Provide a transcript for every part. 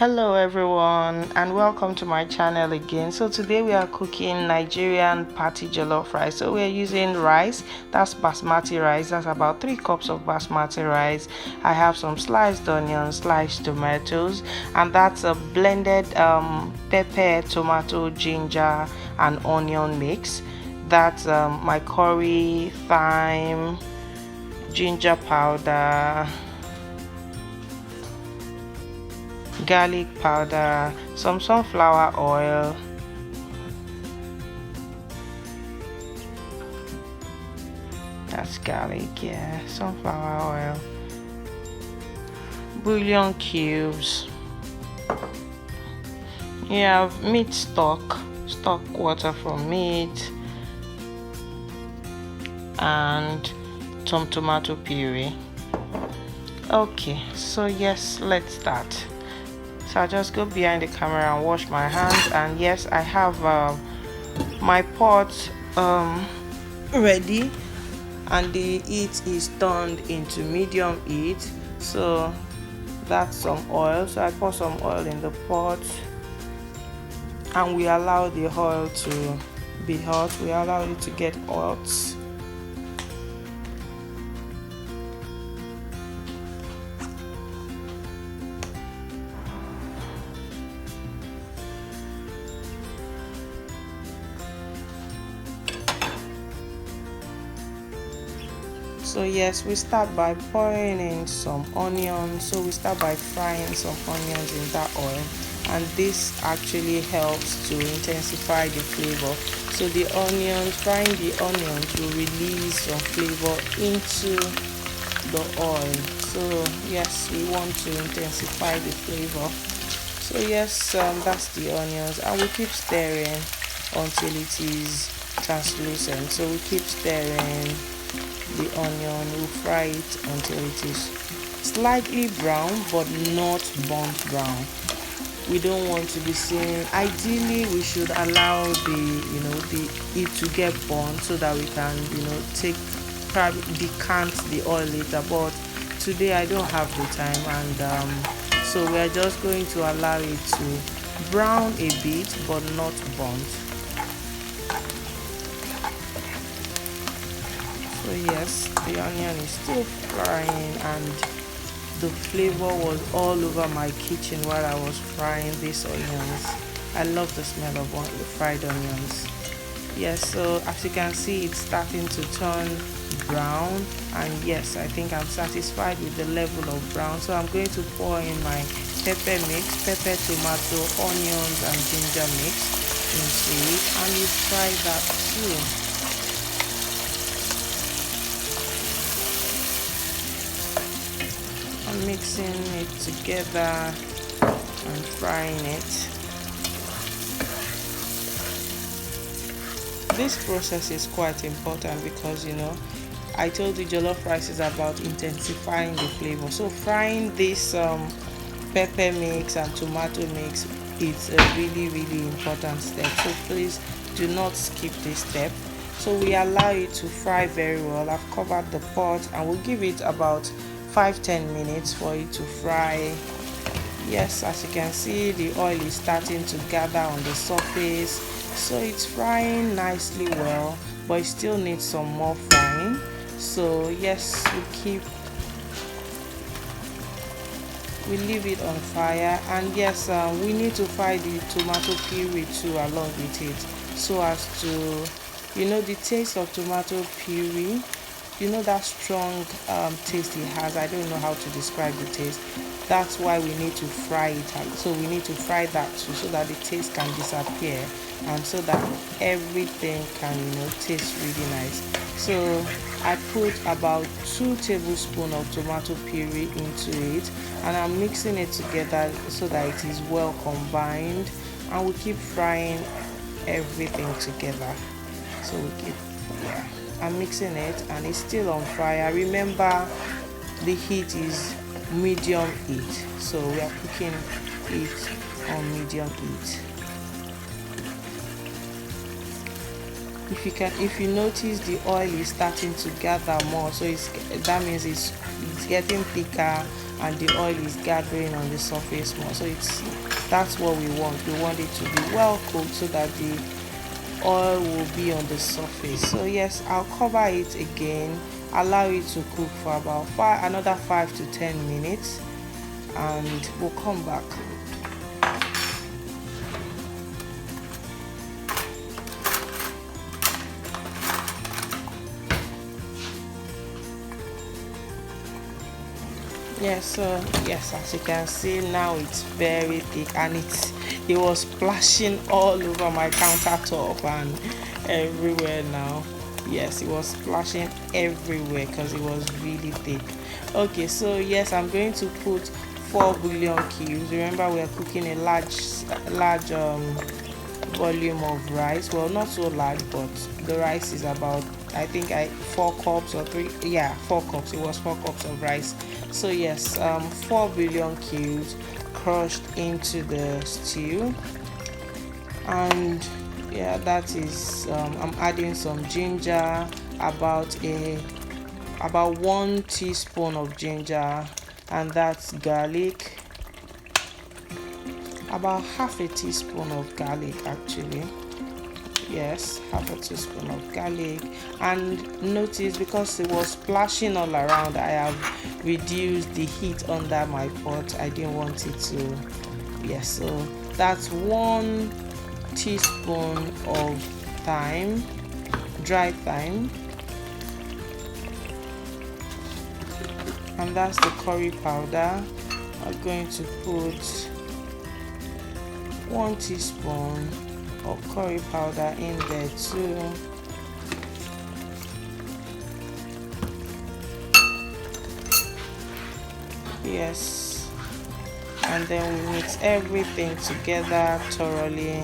Hello everyone and welcome to my channel again. So today we are cooking Nigerian party jollof rice. So we're using rice, that's basmati rice, that's about 3 cups of basmati rice. I have some sliced onions, sliced tomatoes, and that's a blended pepper, tomato, ginger and onion mix. That's my curry, thyme, ginger powder, garlic powder, some sunflower oil, that's garlic, yeah, sunflower oil, bouillon cubes. You have meat stock water from meat, and some tomato puree. Okay, so yes, let's start. So I'll just go behind the camera and wash my hands, and yes, I have my pot ready, and the heat is turned into medium heat. So that's some oil, so I pour some oil in the pot and we allow the oil to be hot. We allow it to get hot. So yes, we start by pouring in some onions. So we start by frying some onions in that oil, and this actually helps to intensify the flavor. So the onions, frying the onions will release some flavor into the oil. So yes, we want to intensify the flavor. So yes, that's the onions, and we keep stirring until it is translucent. So we keep stirring the onion, we'll fry it until it is slightly brown but not burnt brown. We don't want to be seeing, ideally we should allow the it to get burnt so that we can take, probably decant the oil later, but today I don't have the time, and so we are just going to allow it to brown a bit but not burnt. So yes, the onion is still frying, and the flavor was all over my kitchen while I was frying these onions. I love the smell of the fried onions. Yes, so as you can see, it's starting to turn brown, and yes, I think I'm satisfied with the level of brown. So I'm going to pour in my pepper mix, pepper, tomato, onions and ginger mix into it, and you fry that too. I'm mixing it together and frying it. This process is quite important because I told you jollof rice is about intensifying the flavor. So frying this pepper mix and tomato mix, it's a really important step. So please do not skip this step. So we allow it to fry very well. I've covered the pot and we'll give it about 5-10 minutes for it to fry. Yes, as you can see, the oil is starting to gather on the surface, so it's frying nicely well, but it still needs some more frying. So yes, we leave it on fire, and yes, we need to fry the tomato puree too along with it, so as to the taste of tomato puree, that strong taste it has. I don't know how to describe the taste. That's why we need to fry it. So we need to fry that too, so that the taste can disappear, and so that everything can taste really nice. So I put about 2 tablespoons of tomato puree into it, and I'm mixing it together so that it is well combined, and we keep frying everything together. So I'm mixing it, and it's still on fire. Remember, the heat is medium heat, so we are cooking it on medium heat. If you notice, the oil is starting to gather more, so that means it's getting thicker and the oil is gathering on the surface more. So that's what we want. We want it to be well cooked so that the oil will be on the surface. So yes, I'll cover it again, allow it to cook for about another 5 to 10 minutes, and we'll come back. Yes, as you can see now, it's very thick, and it was splashing all over my countertop and everywhere now. Yes, it was splashing everywhere because it was really thick. Okay, so yes, I'm going to put 4 bouillon cubes. Remember, we are cooking a large volume of rice. Well, not so large, but the rice is about, I think 4 cups or 3, yeah, 4 cups. It was 4 cups of rice. So yes, 4 bouillon cubes crushed into the stew, and yeah, that is I'm adding some ginger, about 1 teaspoon of ginger, and that's garlic, about half a teaspoon of garlic actually. Yes, half a teaspoon of garlic. And notice, because it was splashing all around, I have reduced the heat under my pot. I didn't want it to. Yes, so that's 1 teaspoon of thyme, dry thyme, and that's the curry powder. I'm going to put 1 teaspoon of curry powder in there too. Yes, and then we mix everything together thoroughly.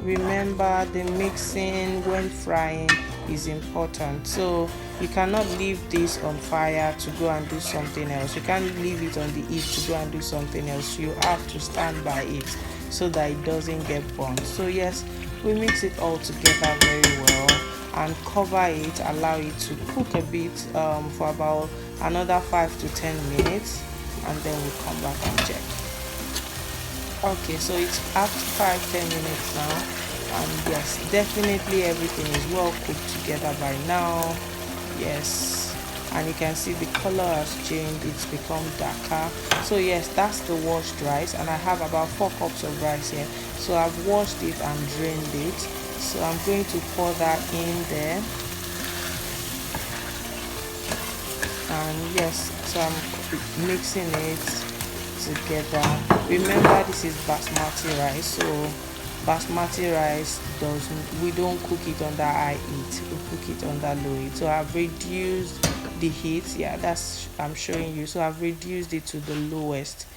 Remember, the mixing when frying is important, so you cannot leave this on fire to go and do something else. You can't leave it on the heat to go and do something else. You have to stand by it so that it doesn't get burnt. So yes, we mix it all together very well and cover it, allow it to cook a bit for about another 5 to 10 minutes, and then we come back and check. Okay, so it's after 5-10 minutes now, and yes, definitely everything is well cooked together by now. Yes, and you can see the color has changed, it's become darker. So yes, that's the washed rice, and I have about 4 cups of rice here. So I've washed it and drained it, so I'm going to pour that in there. And yes, so I'm mixing it together. Remember, this is basmati rice, so basmati rice we don't cook it under high heat, we cook it under low heat. So I've reduced the heat. Yeah, that's I'm showing you. So I've reduced it to the lowest.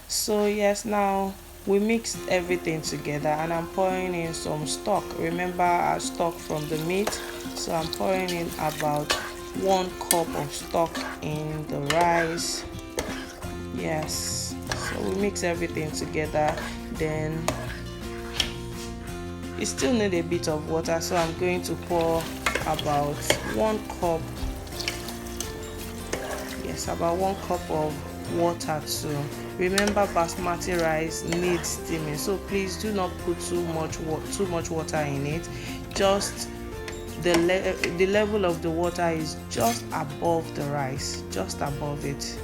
So yes, now we mixed everything together, and I'm pouring in some stock. Remember our stock from the meat, so I'm pouring in about 1 cup of stock in the rice. Yes, so we mix everything together. Then it still need a bit of water, so I'm going to pour about 1 cup. Yes, about 1 cup of water too. Remember, basmati rice needs steaming, so please do not put too much water in it. Just the level of the water is just above the rice, just above it.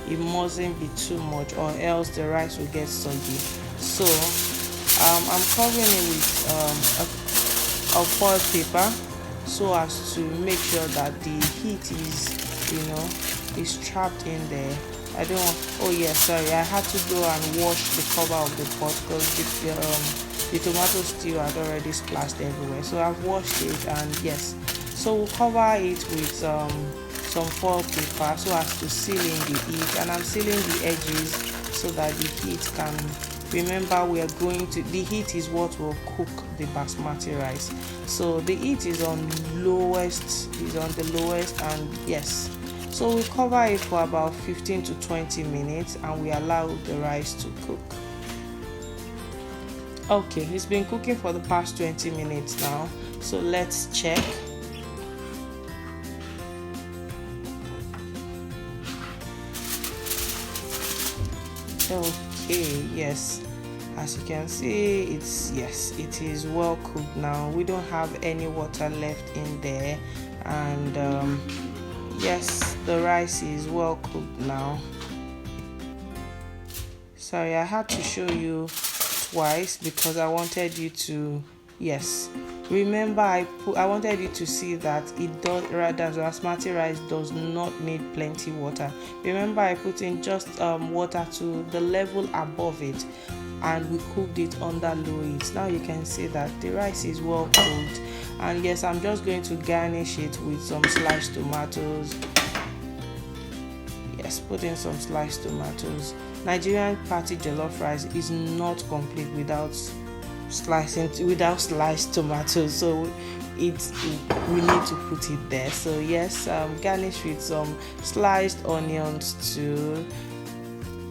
It mustn't be too much, or else the rice will get soggy. So I'm covering it with a foil paper, so as to make sure that the heat is trapped in there. I don't want, oh yeah, sorry, I had to go and wash the cover of the pot because the tomato stew had already splashed everywhere. So I've washed it, and yes, so we'll cover it with some foil paper so as to seal in the heat, and I'm sealing the edges so that the heat can, remember, the heat is what will cook the basmati rice. So the heat is on the lowest, and yes, so we cover it for about 15 to 20 minutes and we allow the rice to cook. Okay, it's been cooking for the past 20 minutes now, so let's check. Okay, yes, as you can see, it is well cooked now. We don't have any water left in there, and yes, the rice is well cooked now. Sorry, I had to show you twice because I wanted you to, yes, remember I wanted you to see that it does, rather basmati rice does not need plenty water. Remember, I put in just water to the level above it, and we cooked it under low heat. Now you can see that the rice is well cooked, and yes, I'm just going to garnish it with some sliced tomatoes. Yes, put in some sliced tomatoes. Nigerian party jollof rice is not complete without sliced tomatoes, so we need to put it there. So yes, garnish with some sliced onions too.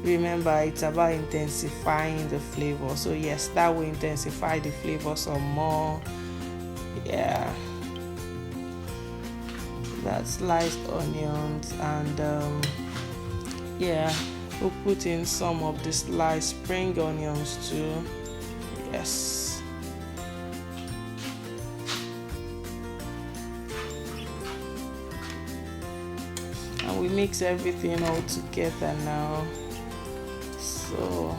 Remember, it's about intensifying the flavor, so yes, that will intensify the flavor some more. Yeah, that's sliced onions, and yeah, we'll put in some of the sliced spring onions too. Yes, and we mix everything all together now. So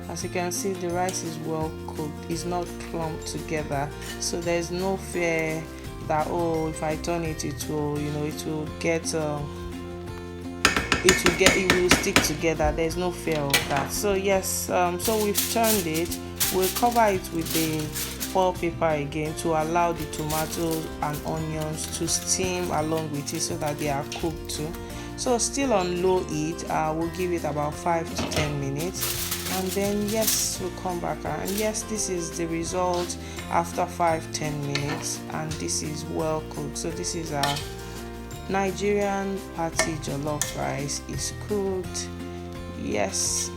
as you can see, the rice is well cooked, it's not clumped together, so there's no fear that, oh, if I turn it, it will stick together. There's no fear of that. So yes, so we've turned it. We'll cover it with the foil paper again to allow the tomatoes and onions to steam along with it so that they are cooked too. So still on low heat, we'll give it about 5 to 10 minutes, and then yes, we'll come back, and yes, this is the result after 5-10 minutes, and this is well cooked. So this is our Nigerian party jollof rice is cooked. Yes,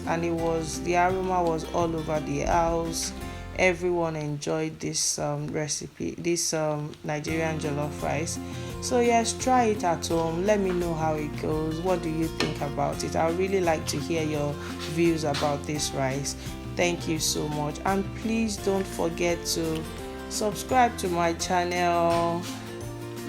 and the aroma was all over the house. Everyone enjoyed this recipe, this Nigerian jollof rice. So yes, try it at home. Let me know how it goes. What do you think about it? I really like to hear your views about this rice. Thank you so much, and please don't forget to subscribe to my channel,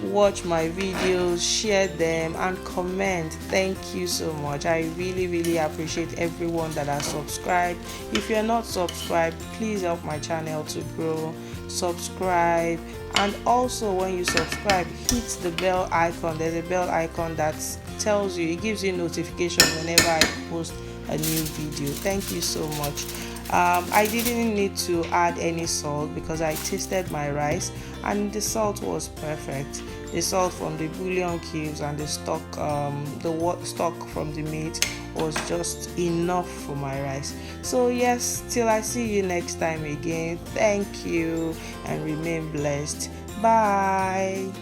watch my videos, share them, and comment. Thank you so much. I really appreciate everyone that has subscribed. If you're not subscribed, please help my channel to grow. Subscribe, and also when you subscribe, hit the bell icon. There's a bell icon that tells you, it gives you notification whenever I post a new video. Thank you so much. I didn't need to add any salt because I tasted my rice and the salt was perfect. The salt from the bouillon cubes and the stock from the meat was just enough for my rice. So yes, till I see you next time again, thank you and remain blessed. Bye.